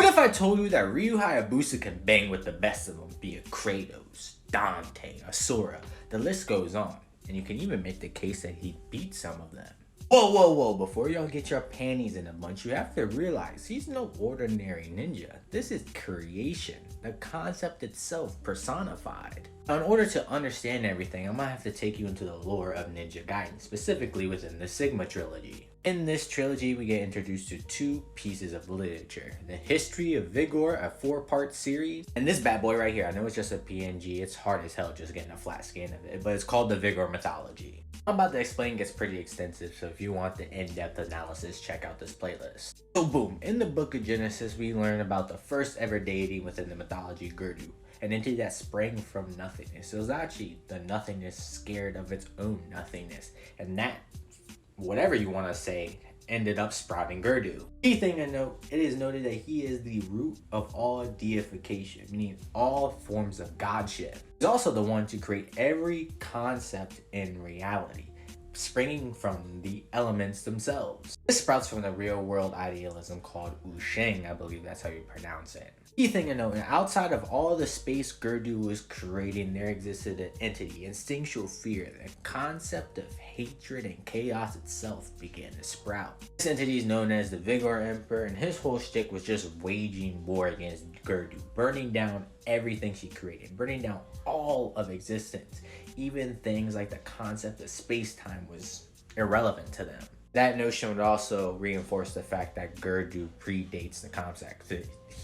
if I told you that Ryu Hayabusa can bang with the best of them, be it Kratos, Dante, Asura, the list goes on, and you can even make the case that he beat some of them. Whoa, whoa, whoa, before y'all get your panties in a bunch, you have to realize he's no ordinary ninja. This is creation, the concept itself personified. Now, in order to understand everything, I'm gonna have to take you into the lore of Ninja Gaiden, specifically within the Sigma trilogy. In this trilogy, we get introduced to two pieces of literature. The History of Vigor, a 4-part series, and this bad boy right here, I know it's just a PNG, it's hard as hell just getting a flat scan of it, but it's called the Vigor Mythology. I'm about to explain gets pretty extensive, so if you want the in-depth analysis, check out this playlist. So boom, in the Book of Genesis, we learn about the first ever deity within the mythology, Gurdu, an entity that sprang from nothingness. It was actually the nothingness scared of its own nothingness, and that, whatever you want to say, ended up sprouting Gurdu. Key thing to note, it is noted that he is the root of all deification, meaning all forms of godship. He's also the one to create every concept in reality, springing from the elements themselves. This sprouts from the real world idealism called Wusheng, I believe that's how you pronounce it. Key thing to note, outside of all the space Gurdu was creating, there existed an entity, instinctual fear. The concept of hatred and chaos itself began to sprout. This entity is known as the Vigor Emperor, and his whole shtick was just waging war against Gurdu, burning down everything she created, burning down all of existence. Even things like the concept of space-time was irrelevant to them. That notion would also reinforce the fact that Gurdu predates the concept.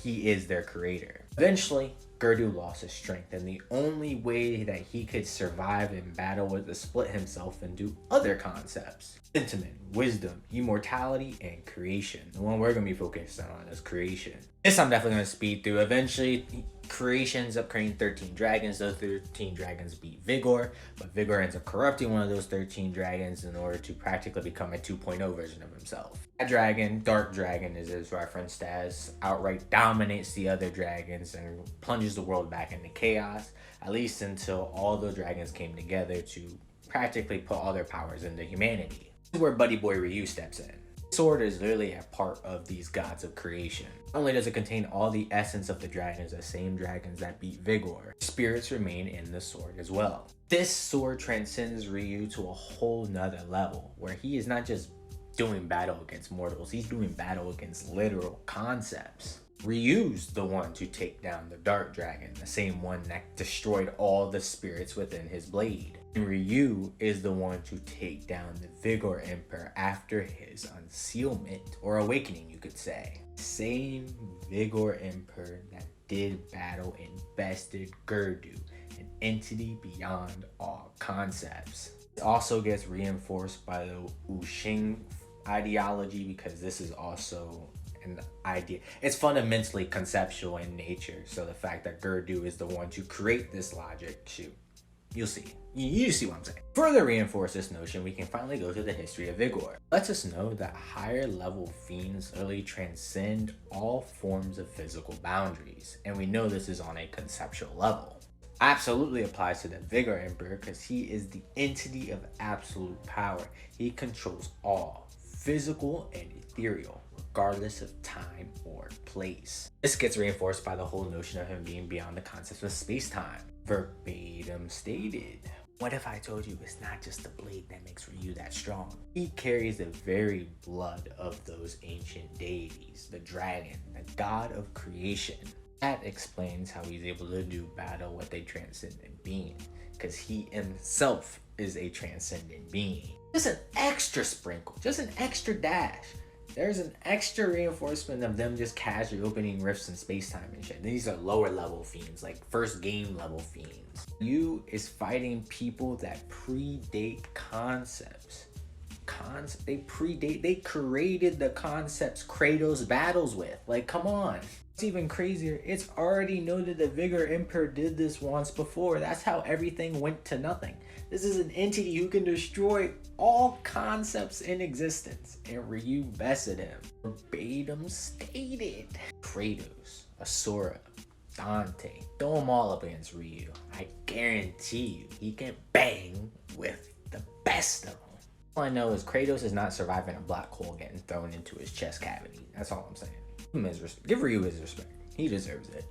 He is their creator. Eventually, Gurdu lost his strength, and the only way that he could survive in battle was to split himself into other concepts. Sentiment, wisdom, immortality, and creation. The one we're going to be focused on is creation. This I'm definitely going to speed through. Eventually, creation ends up creating 13 dragons. Those 13 dragons beat Vigor, but Vigor ends up corrupting one of those 13 dragons in order to practically become a 2.0 version of himself. That dragon, Dark Dragon as is referenced as, outright dominates the other dragons and plunges the world back into chaos, at least until all the dragons came together to practically put all their powers into humanity. This is where Buddy Boy Ryu steps in. Sword is literally a part of these gods of creation. Not only does it contain all the essence of the dragons, the same dragons that beat Vigor, spirits remain in the sword as well. This sword transcends Ryu to a whole nother level, where he is not just doing battle against mortals, he's doing battle against literal concepts. Ryu's the one to take down the Dark Dragon, the same one that destroyed all the spirits within his blade. And Ryu is the one to take down the Vigor Emperor after his unsealment, or awakening you could say. Same Vigor Emperor that did battle and bested Gurdu, an entity beyond all concepts. It also gets reinforced by the Wusheng ideology, because this is also an idea. It's fundamentally conceptual in nature, so the fact that Gurdu is the one to create this logic, shoot, you'll see. You see what I'm saying. Further reinforce this notion, we can finally go to the history of Vigor. Lets us know that higher level fiends literally transcend all forms of physical boundaries, and we know this is on a conceptual level. Absolutely applies to the Vigor Emperor, because he is the entity of absolute power. He controls all, physical and ethereal, regardless of time or place. This gets reinforced by the whole notion of him being beyond the concept of space-time. Verbatim stated, what if I told you it's not just the blade that makes Ryu that strong? He carries the very blood of those ancient deities, the dragon, the god of creation. That explains how he's able to do battle with a transcendent being, because he himself is a transcendent being. Just an extra sprinkle, just an extra dash. There's an extra reinforcement of them just casually opening rifts in space-time and shit. These are lower level fiends, like first game level fiends. Ryu is fighting people that predate concepts. They created the concepts Kratos battles with. Like, come on. It's even crazier. It's already noted that Vigor Emperor did this once before. That's how everything went to nothing. This is an entity who can destroy all concepts in existence, and Ryu bested him. Verbatim stated. Kratos, Asura, Dante, throw them all up against Ryu. I guarantee you, he can bang with the best of them. All I know is Kratos is not surviving a black hole getting thrown into his chest cavity. That's all I'm saying. Give Ryu his respect. He deserves it.